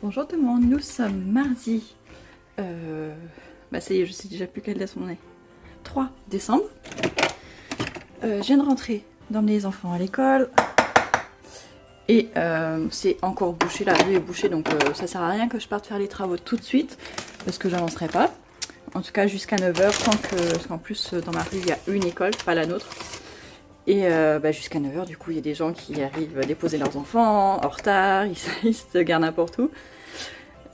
Bonjour tout le monde, nous sommes mardi, ça y est, je sais déjà plus quelle date on est, 3 décembre. Je viens de rentrer, d'emmener les enfants à l'école et c'est encore bouché, la rue est bouchée, donc ça sert à rien que je parte faire les travaux tout de suite parce que j'avancerai pas. En tout cas jusqu'à 9 h, parce qu'en plus dans ma rue il y a une école, pas la nôtre. Et jusqu'à 9 h, du coup, il y a des gens qui arrivent déposer leurs enfants en retard, ils se garent n'importe où.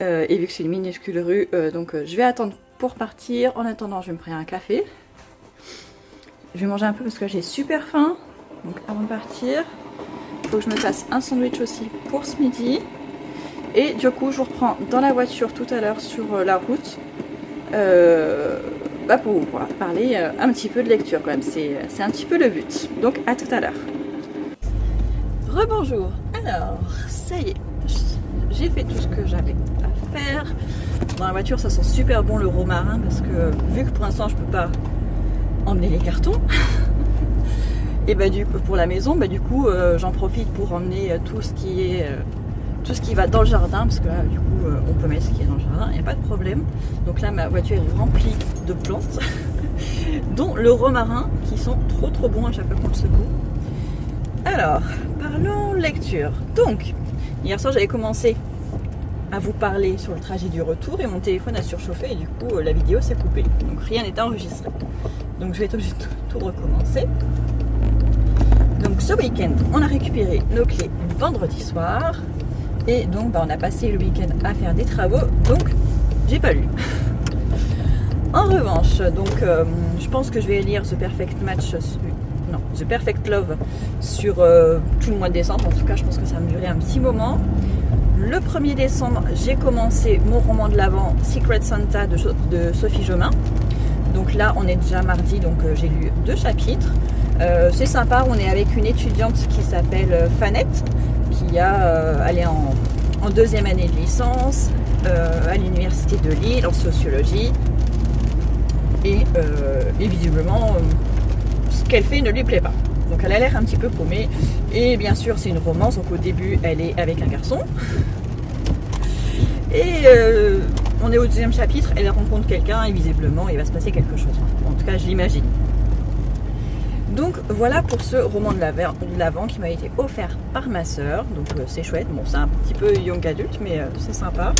Et vu que c'est une minuscule rue, je vais attendre pour partir. En attendant, je vais me prendre un café. Je vais manger un peu parce que j'ai super faim. Donc avant de partir, il faut que je me fasse un sandwich aussi pour ce midi. Et du coup, je vous reprends dans la voiture tout à l'heure sur la route. Pour vous parler un petit peu de lecture quand même, c'est un petit peu le but. Donc à tout à l'heure. Rebonjour. Alors, ça y est, j'ai fait tout ce que j'avais à faire. Dans la voiture, ça sent super bon le romarin parce que vu que pour l'instant je peux pas emmener les cartons, et du coup pour la maison, j'en profite pour emmener tout ce qui va dans le jardin, parce que là du coup on peut mettre ce qui est dans le jardin, il n'y a pas de problème. Donc là ma voiture est remplie de plantes, dont le romarin, qui sont trop bons à chaque fois qu'on le secoue. Alors, parlons lecture. Donc, hier soir j'avais commencé à vous parler sur le trajet du retour et mon téléphone a surchauffé et du coup la vidéo s'est coupée. Donc rien n'est enregistré. Donc je vais tout recommencer. Donc ce week-end, on a récupéré nos clés vendredi soir. Et donc on a passé le week-end à faire des travaux, donc j'ai pas lu. En revanche, je pense que je vais lire The Perfect Love sur tout le mois de décembre. En tout cas, je pense que ça va me durer un petit moment. Le 1er décembre, j'ai commencé mon roman de l'Avent, Secret Santa de Sophie Jomain. Donc là, on est déjà mardi, donc j'ai lu 2 chapitres. C'est sympa, on est avec une étudiante qui s'appelle Fanette, qui elle est en 2e année de licence à l'université de Lille en sociologie. Et visiblement, ce qu'elle fait ne lui plaît pas. Donc elle a l'air un petit peu paumée. Et bien sûr, c'est une romance, donc au début, elle est avec un garçon. Et on est au 2e chapitre, elle rencontre quelqu'un et visiblement, il va se passer quelque chose. En tout cas, je l'imagine. Donc voilà pour ce roman de l'Avent qui m'a été offert par ma soeur. Donc c'est chouette. Bon, c'est un petit peu young adulte, mais c'est sympa.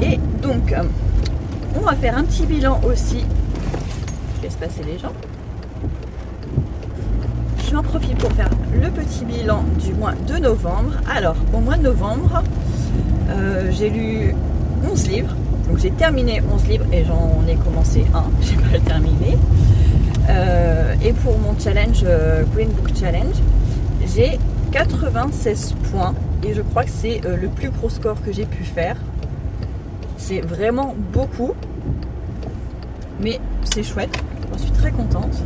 Et donc, on va faire un petit bilan aussi. Je laisse passer les gens. J'en profite pour faire le petit bilan du mois de novembre. Alors, au mois de novembre, j'ai lu 11 livres. Donc j'ai terminé 11 livres et j'en ai commencé un. J'ai pas le terminé. Et pour mon challenge, Green Book Challenge, j'ai 96 points. Et je crois que c'est le plus gros score que j'ai pu faire. C'est vraiment beaucoup. Mais c'est chouette. J'en suis très contente.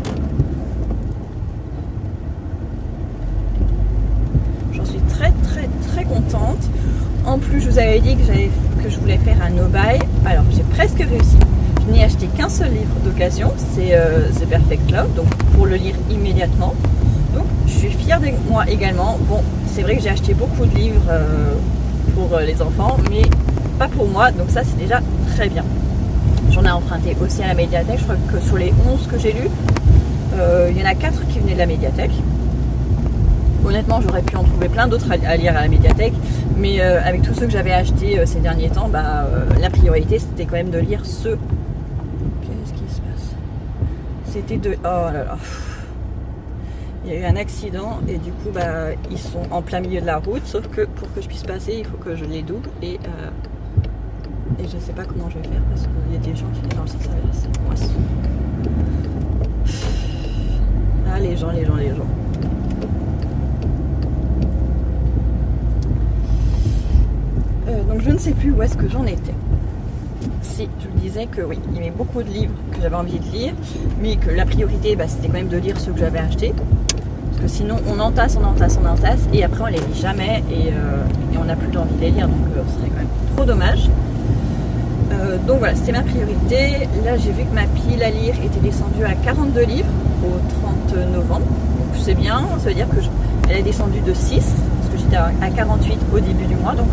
J'en suis très contente. En plus, je vous avais dit que je voulais faire un no-buy. Alors, j'ai presque réussi. Je n'ai acheté qu'un seul livre d'occasion, c'est The Perfect Love, donc pour le lire immédiatement. Donc, je suis fière de moi également. Bon, c'est vrai que j'ai acheté beaucoup de livres pour les enfants, mais pas pour moi, donc ça, c'est déjà très bien. J'en ai emprunté aussi à la médiathèque. Je crois que sur les 11 que j'ai lus, il y en a 4 qui venaient de la médiathèque. Honnêtement, j'aurais pu en trouver plein d'autres à lire à la médiathèque, mais avec tous ceux que j'avais achetés ces derniers temps, la priorité c'était quand même de lire ceux. Qu'est-ce qui se passe? C'était de... Oh là là. Il y a eu un accident et du coup, ils sont en plein milieu de la route, sauf que pour que je puisse passer, il faut que je les double et je sais pas comment je vais faire parce qu'il y a des gens qui viennent dans le sens inverse. Ah, les gens. Donc je ne sais plus où est-ce que j'en étais. Si, je vous disais que oui, il y avait beaucoup de livres que j'avais envie de lire, mais que la priorité, c'était quand même de lire ceux que j'avais achetés. Parce que sinon, on entasse, et après on les lit jamais, et on n'a plus envie de les lire, donc ce serait quand même trop dommage. Donc voilà, c'était ma priorité. Là, j'ai vu que ma pile à lire était descendue à 42 livres au 30 novembre. Donc c'est bien, ça veut dire qu'elle est descendue de 6, parce que j'étais à 48 au début du mois, donc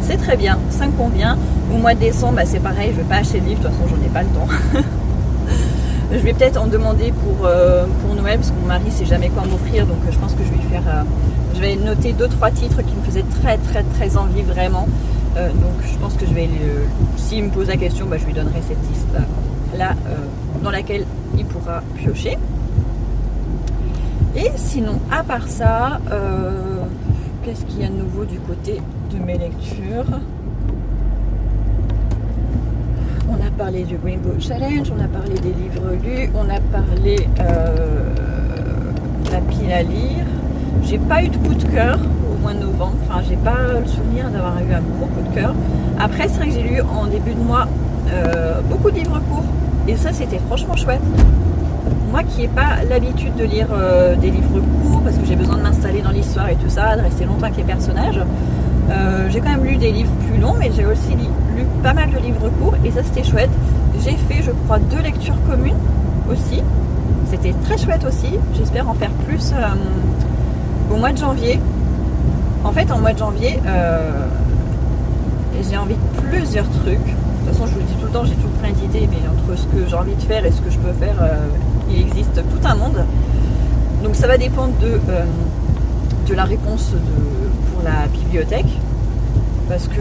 c'est très bien, ça me convient. Au mois de décembre, c'est pareil, je vais pas acheter de livre, de toute façon j'en ai pas le temps. Je vais peut-être en demander pour Noël, parce que mon mari sait jamais quoi m'offrir, donc je pense que je vais lui faire... je vais noter 2-3 titres qui me faisaient très envie vraiment. Donc je pense que je vais, s'il me pose la question, je lui donnerai cette liste là dans laquelle il pourra piocher. Et sinon, à part ça, qu'est-ce qu'il y a de nouveau du côté de mes lectures? On a parlé du Rainbow Challenge, on a parlé des livres lus, on a parlé de la pile à lire. J'ai pas eu de coup de cœur au mois de novembre, enfin j'ai pas le souvenir d'avoir eu un gros coup de cœur. Après c'est vrai que j'ai lu en début de mois beaucoup de livres courts et ça c'était franchement chouette. Moi qui n'ai pas l'habitude de lire des livres courts parce que j'ai besoin de m'installer dans l'histoire et tout ça, de rester longtemps avec les personnages, j'ai quand même lu des livres plus longs, mais j'ai aussi lu pas mal de livres courts et ça c'était chouette. J'ai fait je crois 2 lectures communes aussi, c'était très chouette aussi. J'espère en faire plus au mois de janvier. En fait en mois de janvier j'ai envie de plusieurs trucs. De toute façon je vous le dis tout le temps, j'ai tout plein d'idées, mais entre ce que j'ai envie de faire et ce que je peux faire, il existe tout un monde. Donc ça va dépendre de la réponse pour la bibliothèque. Parce que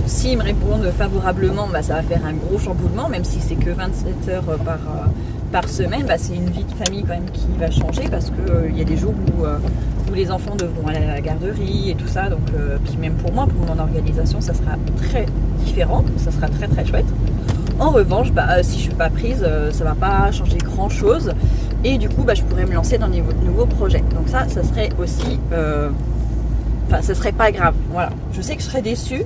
s'ils me répondent favorablement, ça va faire un gros chamboulement, même si c'est que 27 heures par semaine, c'est une vie de famille quand même qui va changer parce qu'il y a des jours où les enfants devront aller à la garderie et tout ça. Donc, puis même pour moi, pour mon organisation, ça sera très différent, ça sera très chouette. En revanche, si je suis pas prise, ça va pas changer grand chose et du coup, je pourrais me lancer dans de nouveaux projets. Donc ça serait aussi... ça serait pas grave, voilà. Je sais que je serais déçue,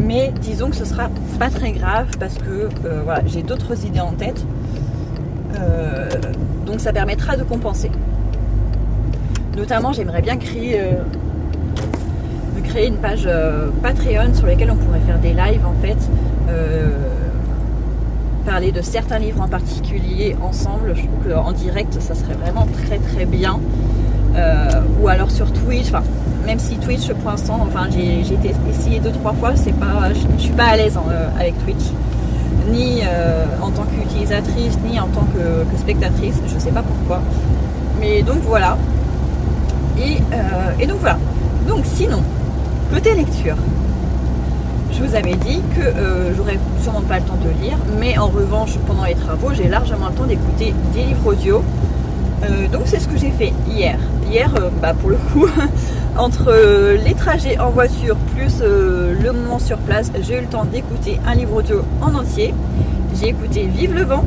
mais disons que ce sera pas très grave parce que voilà, j'ai d'autres idées en tête, donc ça permettra de compenser. Notamment, j'aimerais bien créer une page Patreon sur laquelle on pourrait faire des lives en fait, parler de certains livres en particulier ensemble. Je trouve qu'en direct, ça serait vraiment très bien. Ou alors sur Twitch, même si Twitch pour l'instant, j'ai essayé 2-3 fois, je suis pas à l'aise avec Twitch, ni en tant qu'utilisatrice, ni en tant que spectatrice, je sais pas pourquoi, mais donc voilà, et donc voilà. Donc sinon, côté lecture, je vous avais dit que j'aurais sûrement pas le temps de lire, mais en revanche pendant les travaux j'ai largement le temps d'écouter des livres audio. Donc c'est ce que j'ai fait hier. Hier, pour le coup, entre les trajets en voiture plus le moment sur place, j'ai eu le temps d'écouter un livre audio en entier. J'ai écouté Vive le vent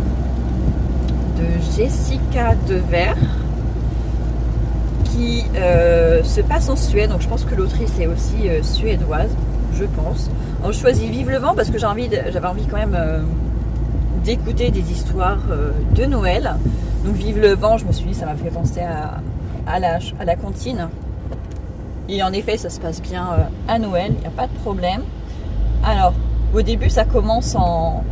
de Jessica Devers qui se passe en Suède. Donc je pense que l'autrice est aussi suédoise, je pense. Alors je choisis Vive le vent parce que j'avais envie quand même d'écouter des histoires de Noël. Donc Vive le vent, je me suis dit, ça m'a fait penser à la comptine. Et en effet, ça se passe bien à Noël, il n'y a pas de problème. Alors, au début, ça commence en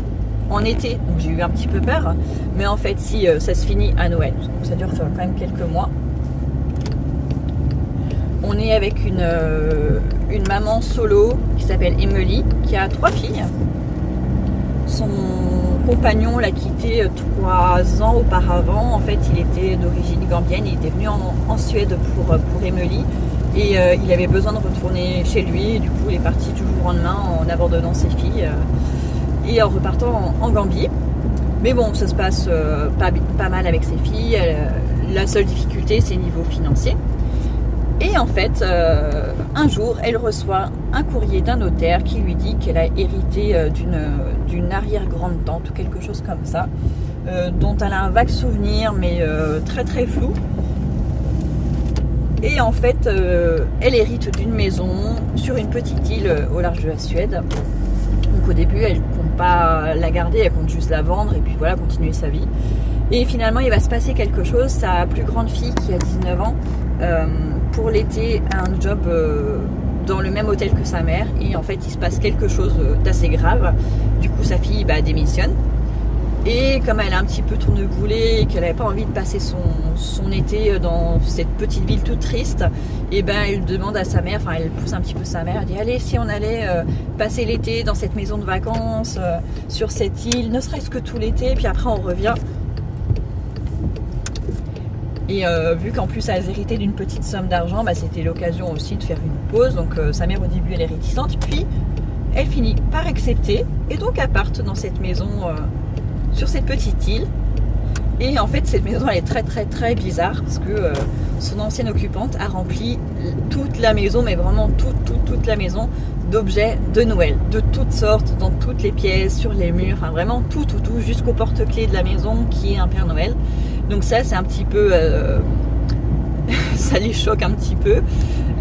été, donc j'ai eu un petit peu peur. Mais en fait, si ça se finit à Noël, donc ça dure quand même quelques mois. On est avec une maman solo qui s'appelle Emily, qui a 3 filles. Son compagnon l'a quitté 3 ans auparavant. En fait, il était d'origine gambienne. Il était venu en Suède pour Emily. Et il avait besoin de retourner chez lui. Et du coup, il est parti du jour au lendemain en abandonnant ses filles et en repartant en Gambie. Mais bon, ça se passe pas mal avec ses filles. La seule difficulté, c'est niveau financier. Et en fait, un jour, elle reçoit un courrier d'un notaire qui lui dit qu'elle a hérité d'une arrière-grande-tante ou quelque chose comme ça, dont elle a un vague souvenir, mais très flou. Et en fait, elle hérite d'une maison sur une petite île au large de la Suède. Donc au début, elle ne compte pas la garder, elle compte juste la vendre et puis voilà, continuer sa vie. Et finalement, il va se passer quelque chose. Sa plus grande fille, qui a 19 ans, pour l'été, a un job dans le même hôtel que sa mère. Et en fait, il se passe quelque chose d'assez grave. Du coup, sa fille démissionne. Et comme elle est un petit peu tourneboulée et qu'elle n'avait pas envie de passer son été dans cette petite ville toute triste, et ben elle demande à sa mère, enfin elle pousse un petit peu sa mère, elle dit allez, si on allait passer l'été dans cette maison de vacances, sur cette île, ne serait-ce que tout l'été, puis après on revient. Et vu qu'en plus elle héritait d'une petite somme d'argent, bah, c'était l'occasion aussi de faire une pause. Donc sa mère au début elle est réticente, puis elle finit par accepter et donc elle part dans cette maison sur cette petite île. Et en fait cette maison elle est très très très bizarre parce que son ancienne occupante a rempli toute la maison, mais vraiment toute la maison d'objets de Noël, de toutes sortes, dans toutes les pièces, sur les murs, enfin vraiment tout, jusqu'au porte-clés de la maison qui est un Père Noël. Donc ça c'est un petit peu, ça les choque un petit peu.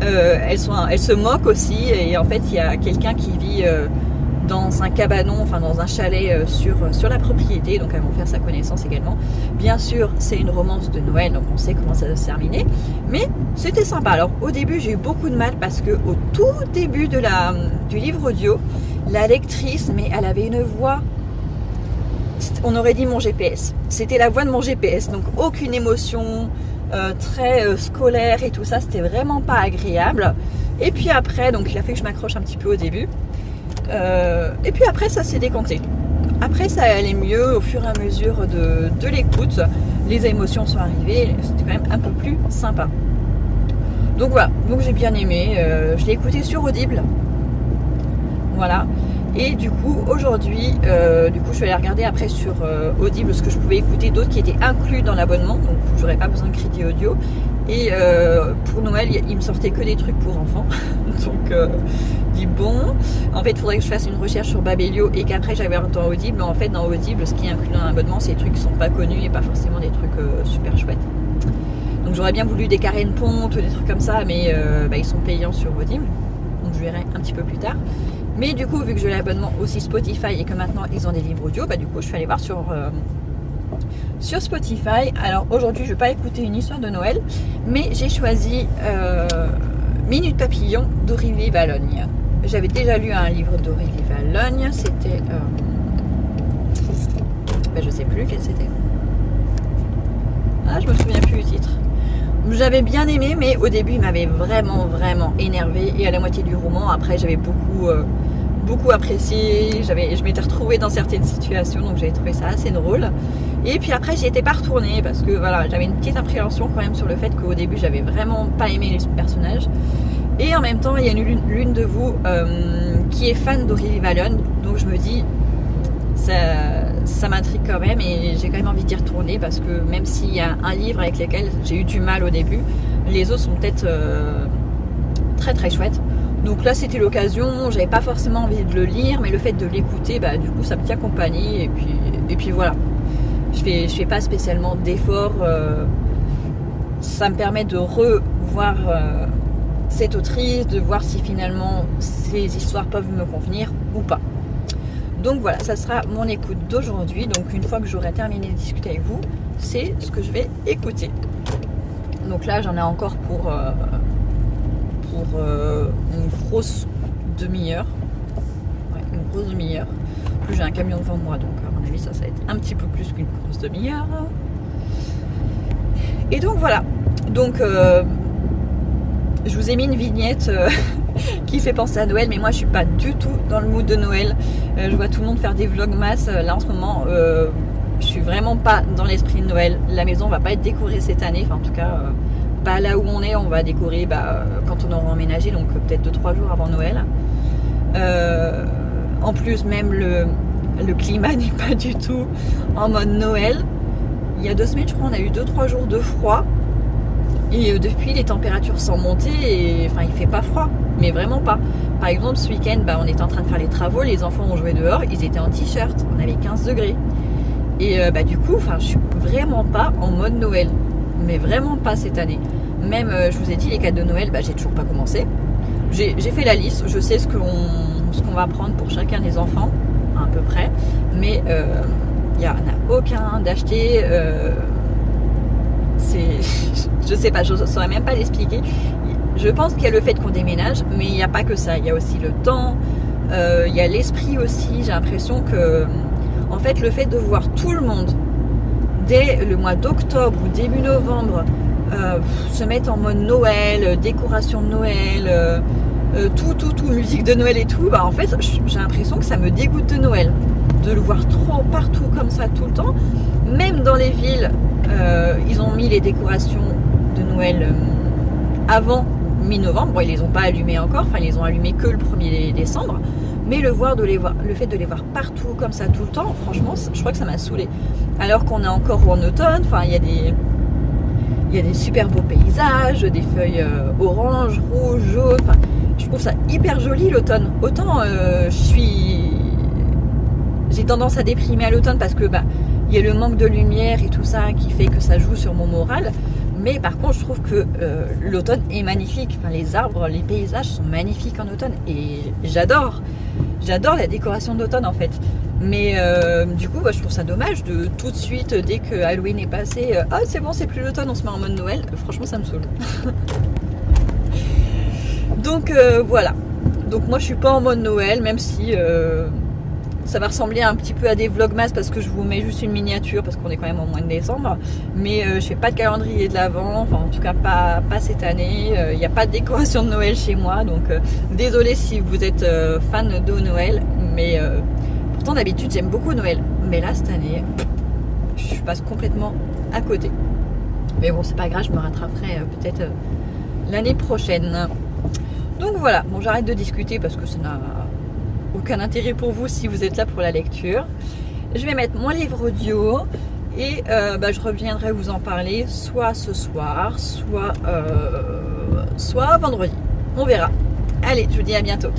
Elles se moquent aussi, et en fait il y a quelqu'un qui vit dans un cabanon, enfin dans un chalet sur la propriété, donc elles vont faire sa connaissance également. Bien sûr c'est une romance de Noël, donc on sait comment ça va se terminer, mais c'était sympa. Alors au début j'ai eu beaucoup de mal parce que au tout début du livre audio, la lectrice, mais elle avait une voix, on aurait dit mon GPS, c'était la voix de mon GPS, donc aucune émotion, très scolaire et tout ça, c'était vraiment pas agréable. Et puis après, donc il a fait que je m'accroche un petit peu au début, et puis après ça s'est décanté. Après ça allait mieux au fur et à mesure de l'écoute, les émotions sont arrivées, c'était quand même un peu plus sympa. Donc voilà, donc j'ai bien aimé, je l'ai écouté sur Audible, voilà. Et du coup aujourd'hui, je vais aller regarder après sur Audible ce que je pouvais écouter d'autres qui étaient inclus dans l'abonnement, donc j'aurais pas besoin de crédit audio. Et pour Noël, il me sortait que des trucs pour enfants. Donc dis bon, en fait il faudrait que je fasse une recherche sur Babelio et qu'après j'aille voir dans Audible. Mais en fait dans Audible, ce qui est inclus dans l'abonnement, c'est des trucs qui sont pas connus et pas forcément des trucs super chouettes. Donc j'aurais bien voulu des carrés de ponte, des trucs comme ça, mais ils sont payants sur Audible. Donc je verrai un petit peu plus tard. Mais du coup, vu que j'ai l'abonnement aussi Spotify et que maintenant ils ont des livres audio, du coup je suis allée voir sur Spotify. Alors aujourd'hui je vais pas écouter une histoire de Noël, mais j'ai choisi Minute Papillon d'Aurélie Vallogne. J'avais déjà lu un livre d'Aurélie Vallogne, c'était je sais plus quel c'était. Je me souviens plus du titre. J'avais bien aimé, mais au début il m'avait vraiment énervé, et à la moitié du roman après j'avais beaucoup apprécié, je m'étais retrouvée dans certaines situations, donc j'avais trouvé ça assez drôle. Et puis après j'y étais pas retournée parce que voilà, j'avais une petite appréhension quand même sur le fait qu'au début j'avais vraiment pas aimé les personnages. Et en même temps il y a l'une de vous qui est fan d'Aurélie Vallogne, donc je me dis ça m'intrigue quand même, et j'ai quand même envie d'y retourner parce que même s'il y a un livre avec lequel j'ai eu du mal au début, les autres sont peut-être très très chouettes. Donc là c'était l'occasion, j'avais pas forcément envie de le lire, mais le fait de l'écouter, du coup ça me tient compagnie, et puis voilà. Je fais pas spécialement d'efforts, ça me permet de revoir cette autrice, de voir si finalement ces histoires peuvent me convenir ou pas. Donc voilà, ça sera mon écoute d'aujourd'hui. Donc une fois que j'aurai terminé de discuter avec vous, c'est ce que je vais écouter. Donc là j'en ai encore pour une grosse demi-heure. Ouais, une grosse demi-heure. En plus j'ai un camion devant moi, donc à mon avis ça va être un petit peu plus qu'une grosse demi-heure. Et donc voilà. Donc je vous ai mis une vignette qui fait penser à Noël, mais moi je suis pas du tout dans le mood de Noël. Je vois tout le monde faire des vlogmas là en ce moment. Je suis vraiment pas dans l'esprit de Noël. La maison va pas être décorée cette année, enfin en tout cas pas là où on est. On va décorer quand on aura emménagé, donc peut-être 2-3 jours avant Noël. En plus même le climat n'est pas du tout en mode Noël. Il y a 2 semaines je crois on a eu 2-3 jours de froid. Et depuis les températures sont montées, et enfin il fait pas froid, mais vraiment pas. Par exemple ce week-end on était en train de faire les travaux, les enfants ont joué dehors, ils étaient en t-shirt, on avait 15 degrés. Et du coup je suis vraiment pas en mode Noël, mais vraiment pas cette année. Même je vous ai dit les cadeaux de Noël, j'ai toujours pas commencé. J'ai fait la liste, je sais ce qu'on va prendre pour chacun des enfants, à peu près, mais il n'y en a aucun d'acheté. Je sais pas, je ne saurais même pas l'expliquer. Je pense qu'il y a le fait qu'on déménage, mais il n'y a pas que ça. Il y a aussi le temps, il y a l'esprit aussi. J'ai l'impression que En fait, le fait de voir tout le monde dès le mois d'octobre ou début novembre se mettre en mode Noël, décoration de Noël, tout, musique de Noël et tout, bah en fait j'ai l'impression que ça me dégoûte de Noël, de le voir trop partout comme ça tout le temps. Même dans les villes, ils ont mis les décorations de Noël avant mi-novembre. Bon, ils les ont pas allumées encore, enfin ils les ont allumées que le 1er décembre. Mais le fait de les voir partout comme ça tout le temps, franchement, je crois que ça m'a saoulée. Alors qu'on est encore en automne, enfin il y a des super beaux paysages, des feuilles orange, rouge, jaune. Enfin, je trouve ça hyper joli l'automne. Autant j'ai tendance à déprimer à l'automne parce que il y a le manque de lumière et tout ça qui fait que ça joue sur mon moral. Mais par contre, je trouve que l'automne est magnifique. Enfin, les arbres, les paysages sont magnifiques en automne et j'adore la décoration d'automne en fait. Mais du coup, je trouve ça dommage de tout de suite, dès que Halloween est passé, ah c'est bon, c'est plus l'automne, on se met en mode Noël. Franchement, ça me saoule. Donc voilà. Donc moi, je suis pas en mode Noël, même si ça va ressembler un petit peu à des vlogmas parce que je vous mets juste une miniature parce qu'on est quand même au mois de décembre. Mais je fais pas de calendrier de l'Avent, enfin en tout cas pas cette année. Il n'y a pas de décoration de Noël chez moi, donc désolé si vous êtes fan de Noël, mais pourtant d'habitude j'aime beaucoup Noël. Mais là cette année, je passe complètement à côté. Mais bon, c'est pas grave, je me rattraperai peut-être l'année prochaine. Donc voilà, bon j'arrête de discuter parce que ça n'a aucun intérêt pour vous si vous êtes là pour la lecture. Je vais mettre mon livre audio et je reviendrai vous en parler soit ce soir, soit vendredi. On verra. Allez, je vous dis à bientôt.